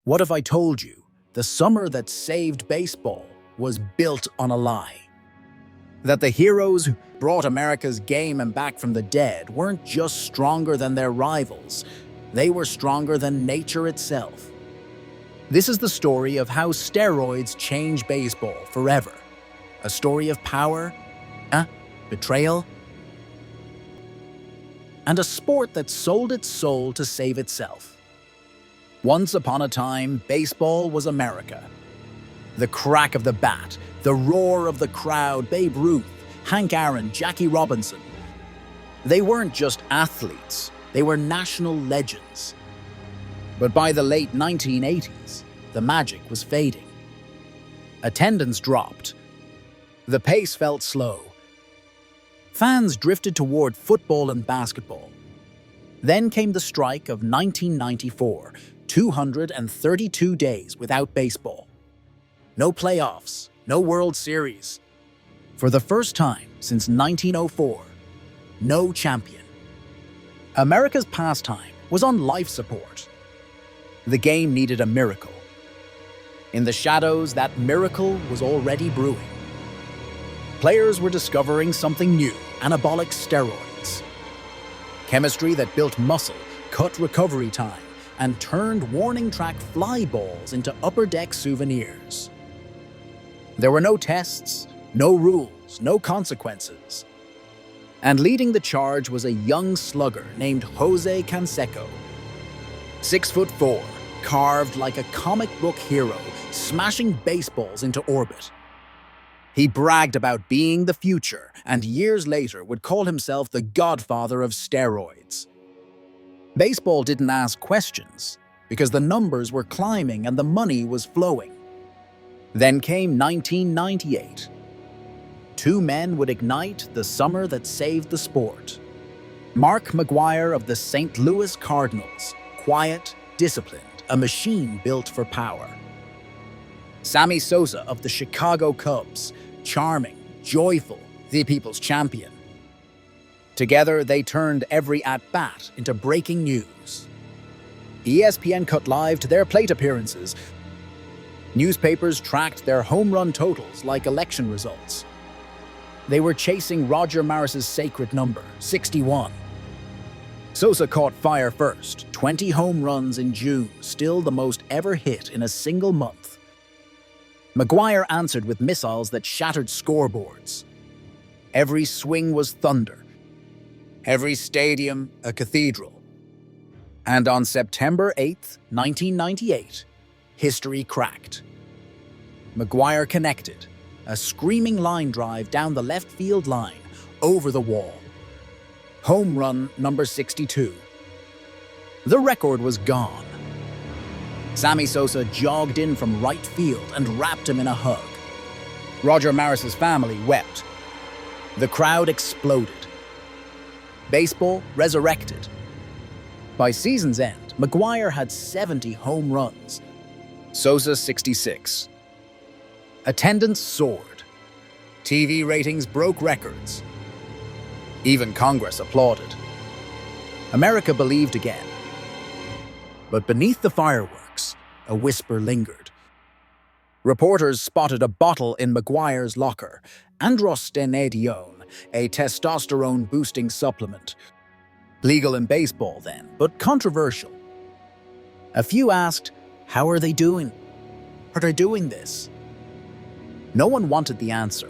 What if I told you the summer that saved baseball was built on a lie? That the heroes who brought America's game back from the dead weren't just stronger than their rivals, they were stronger than nature itself. This is the story of how steroids changed baseball forever. A story of power, betrayal, and a sport that sold its soul to save itself. Once upon a time, baseball was America. The crack of the bat, the roar of the crowd, Babe Ruth, Hank Aaron, Jackie Robinson. They weren't just athletes, they were national legends. But by the late 1980s, the magic was fading. Attendance dropped. The pace felt slow. Fans drifted toward football and basketball. Then came the strike of 1994, 232 days without baseball. No playoffs, no World Series. For the first time since 1904, no champion. America's pastime was on life support. The game needed a miracle. In the shadows, that miracle was already brewing. Players were discovering something new, anabolic steroids. Chemistry that built muscle, cut recovery time, and turned warning track fly balls into upper deck souvenirs. There were no tests, no rules, no consequences. And leading the charge was a young slugger named Jose Canseco. 6'4", carved like a comic book hero, smashing baseballs into orbit. He bragged about being the future, and years later would call himself the godfather of steroids. Baseball didn't ask questions, because the numbers were climbing and the money was flowing. Then came 1998. Two men would ignite the summer that saved the sport. Mark McGwire of the St. Louis Cardinals, quiet, disciplined, a machine built for power. Sammy Sosa of the Chicago Cubs, charming, joyful, the people's champion. Together, they turned every at-bat into breaking news. ESPN cut live to their plate appearances. Newspapers tracked their home run totals like election results. They were chasing Roger Maris's sacred number, 61. Sosa caught fire first, 20 home runs in June, still the most ever hit in a single month. McGwire answered with missiles that shattered scoreboards. Every swing was thunder. Every stadium, a cathedral. And on September 8th, 1998, history cracked. McGwire connected, a screaming line drive down the left field line, over the wall. Home run number 62. The record was gone. Sammy Sosa jogged in from right field and wrapped him in a hug. Roger Maris's family wept. The crowd exploded. Baseball resurrected. By season's end, McGwire had 70 home runs. Sosa 66. Attendance soared. TV ratings broke records. Even Congress applauded. America believed again. But beneath the fireworks, a whisper lingered. Reporters spotted a bottle in McGwire's locker, androstenedione, a testosterone-boosting supplement. Legal in baseball then, but controversial. A few asked, how are they doing? Are they doing this? No one wanted the answer.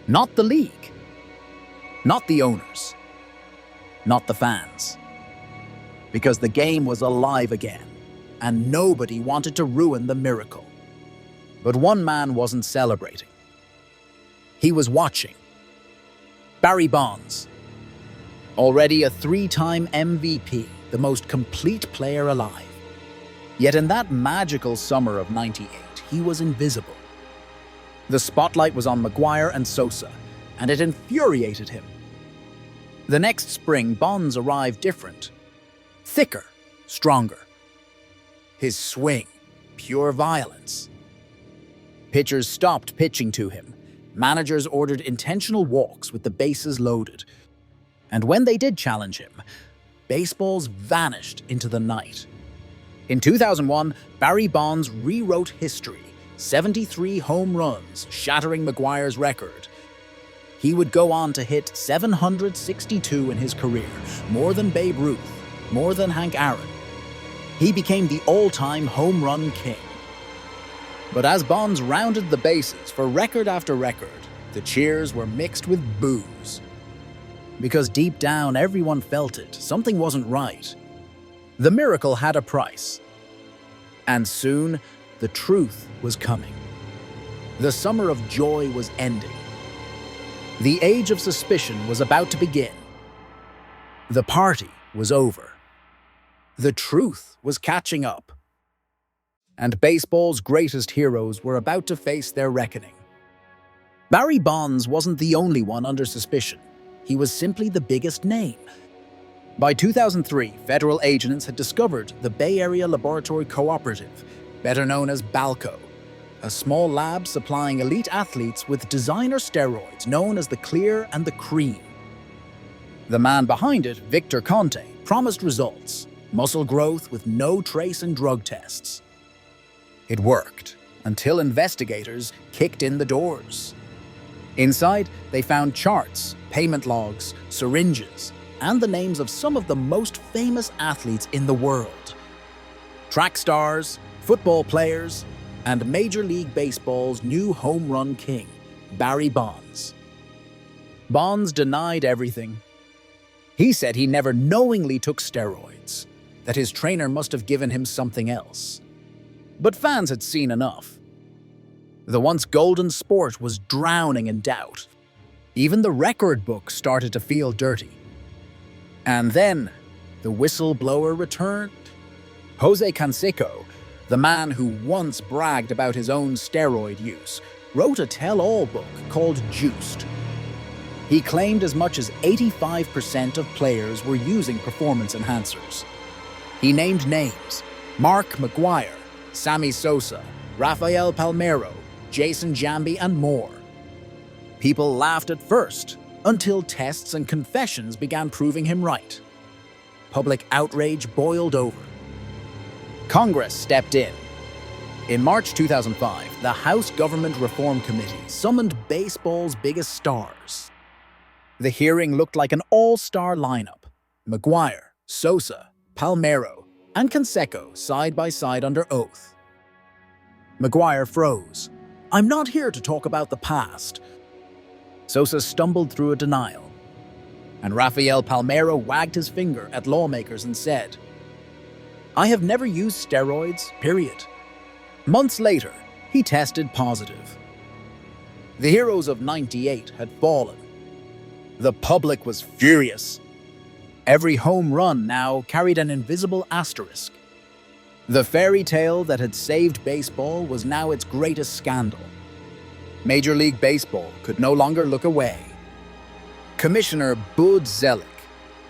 Not the league. Not the owners. Not the fans. Because the game was alive again, and nobody wanted to ruin the miracle. But one man wasn't celebrating. He was watching. Barry Bonds. Already a 3-time MVP, the most complete player alive. Yet in that magical summer of '98, he was invisible. The spotlight was on McGwire and Sosa, and it infuriated him. The next spring, Bonds arrived different. Thicker, stronger. His swing, pure violence. Pitchers stopped pitching to him. Managers ordered intentional walks with the bases loaded. And when they did challenge him, baseballs vanished into the night. In 2001, Barry Bonds rewrote history, 73 home runs, shattering McGwire's record. He would go on to hit 762 in his career, more than Babe Ruth, more than Hank Aaron. He became the all-time home run king. But as Bonds rounded the bases for record after record, the cheers were mixed with boos. Because deep down, everyone felt it. Something wasn't right. The miracle had a price. And soon, the truth was coming. The summer of joy was ending. The age of suspicion was about to begin. The party was over. The truth was catching up. And baseball's greatest heroes were about to face their reckoning. Barry Bonds wasn't the only one under suspicion. He was simply the biggest name. By 2003, federal agents had discovered the Bay Area Laboratory Cooperative, better known as BALCO, a small lab supplying elite athletes with designer steroids known as the Clear and the Cream. The man behind it, Victor Conte, promised results, muscle growth with no trace in drug tests. It worked, until investigators kicked in the doors. Inside, they found charts, payment logs, syringes, and the names of some of the most famous athletes in the world. Track stars, football players, and Major League Baseball's new home run king, Barry Bonds. Bonds denied everything. He said he never knowingly took steroids, that his trainer must have given him something else. But fans had seen enough. The once golden sport was drowning in doubt. Even the record book started to feel dirty. And then, the whistleblower returned. Jose Canseco, the man who once bragged about his own steroid use, wrote a tell-all book called Juiced. He claimed as much as 85% of players were using performance enhancers. He named names: Mark McGwire, Sammy Sosa, Rafael Palmeiro, Jason Giambi, and more. People laughed at first, until tests and confessions began proving him right. Public outrage boiled over. Congress stepped in. In March 2005, the House Government Reform Committee summoned baseball's biggest stars. The hearing looked like an all-star lineup: McGwire, Sosa, Palmeiro, and Canseco side by side under oath. McGwire froze. "I'm not here to talk about the past." Sosa stumbled through a denial. And Rafael Palmeiro wagged his finger at lawmakers and said, "I have never used steroids, period." Months later, he tested positive. The heroes of '98 had fallen. The public was furious. Every home run now carried an invisible asterisk. The fairy tale that had saved baseball was now its greatest scandal. Major League Baseball could no longer look away. Commissioner Bud Selig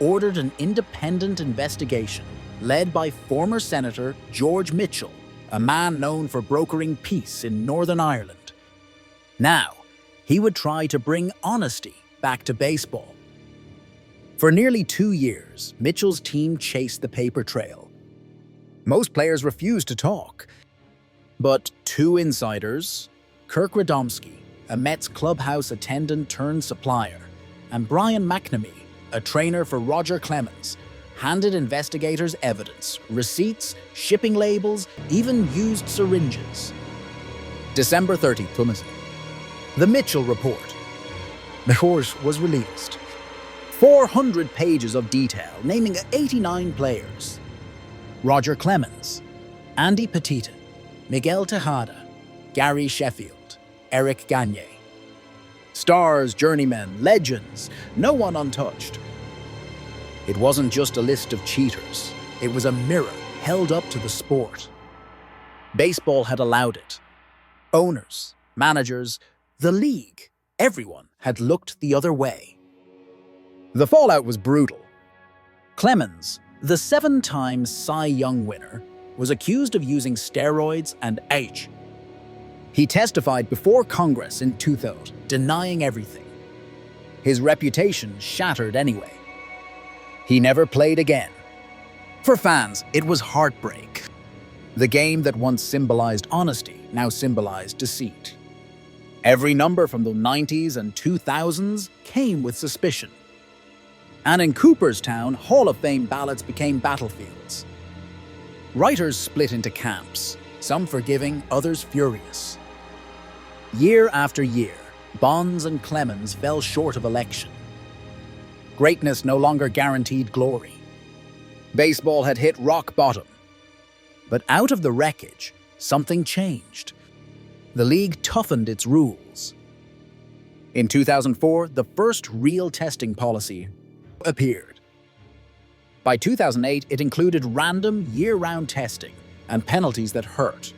ordered an independent investigation led by former Senator George Mitchell, a man known for brokering peace in Northern Ireland. Now, he would try to bring honesty back to baseball. For nearly 2 years, Mitchell's team chased the paper trail. Most players refused to talk. But two insiders, Kirk Radomski, a Mets clubhouse attendant turned supplier, and Brian McNamee, a trainer for Roger Clemens, handed investigators evidence, receipts, shipping labels, even used syringes. December 30th, the Mitchell Report. The horse was released. 400 pages of detail naming 89 players. Roger Clemens, Andy Petita, Miguel Tejada, Gary Sheffield, Eric Gagne. Stars, journeymen, legends, no one untouched. It wasn't just a list of cheaters. It was a mirror held up to the sport. Baseball had allowed it. Owners, managers, the league, everyone had looked the other way. The fallout was brutal. Clemens, the 7-time Cy Young winner, was accused of using steroids and H. He testified before Congress in 2000, denying everything. His reputation shattered anyway. He never played again. For fans, it was heartbreak. The game that once symbolized honesty now symbolized deceit. Every number from the 90s and 2000s came with suspicion. And in Cooperstown, Hall of Fame ballots became battlefields. Writers split into camps, some forgiving, others furious. Year after year, Bonds and Clemens fell short of election. Greatness no longer guaranteed glory. Baseball had hit rock bottom. But out of the wreckage, something changed. The league toughened its rules. In 2004, the first real testing policy appeared. By 2008, it included random, year-round testing and penalties that hurt.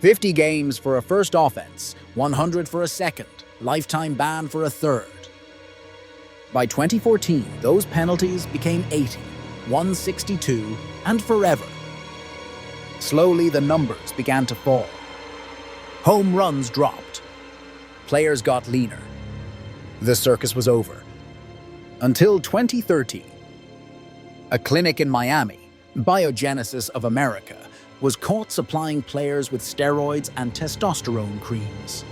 50 games for a first offense, 100 for a second, lifetime ban for a third. By 2014, those penalties became 80, 162, and forever. Slowly, the numbers began to fall. Home runs dropped. Players got leaner. The circus was over. Until 2013. A clinic in Miami, Biogenesis of America, was caught supplying players with steroids and testosterone creams.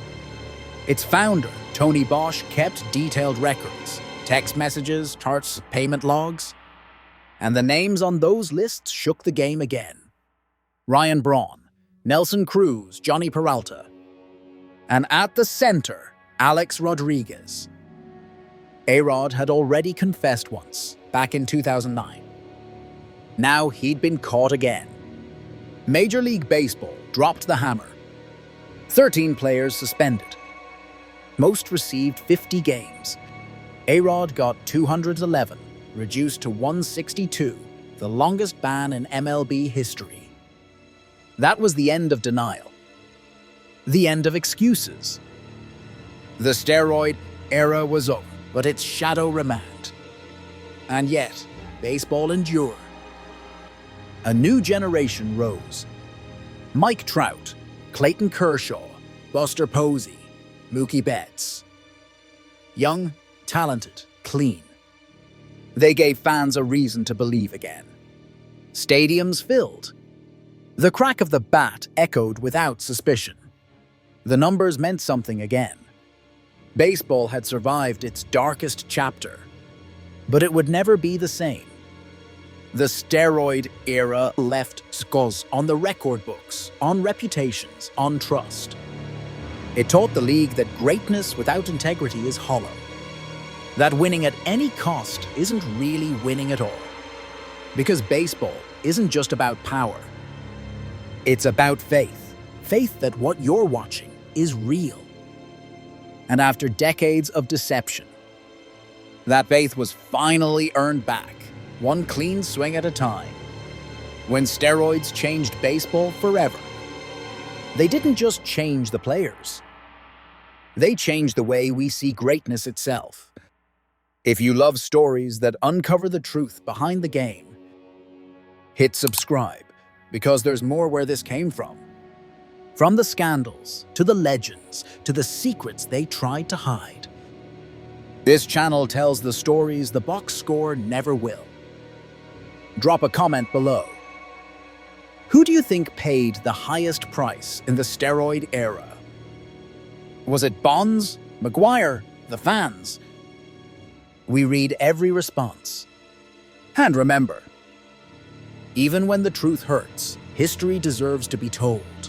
Its founder, Tony Bosch, kept detailed records, text messages, charts, payment logs. And the names on those lists shook the game again. Ryan Braun, Nelson Cruz, Johnny Peralta. And at the center, Alex Rodriguez. A-Rod had already confessed once, back in 2009. Now he'd been caught again. Major League Baseball dropped the hammer. 13 players suspended. Most received 50 games. A-Rod got 211, reduced to 162, the longest ban in MLB history. That was the end of denial. The end of excuses. The steroid era was over, but its shadow remained. And yet, baseball endured. A new generation rose. Mike Trout, Clayton Kershaw, Buster Posey, Mookie Betts. Young, talented, clean. They gave fans a reason to believe again. Stadiums filled. The crack of the bat echoed without suspicion. The numbers meant something again. Baseball had survived its darkest chapter, but it would never be the same. The steroid era left scars on the record books, on reputations, on trust. It taught the league that greatness without integrity is hollow. That winning at any cost isn't really winning at all. Because baseball isn't just about power. It's about faith. Faith that what you're watching is real. And after decades of deception, that faith was finally earned back, one clean swing at a time. When steroids changed baseball forever, they didn't just change the players. They changed the way we see greatness itself. If you love stories that uncover the truth behind the game, hit subscribe, because there's more where this came from. From the scandals, to the legends, to the secrets they tried to hide. This channel tells the stories the box score never will. Drop a comment below. Who do you think paid the highest price in the steroid era? Was it Bonds, McGwire, the fans? We read every response. And remember, even when the truth hurts, history deserves to be told.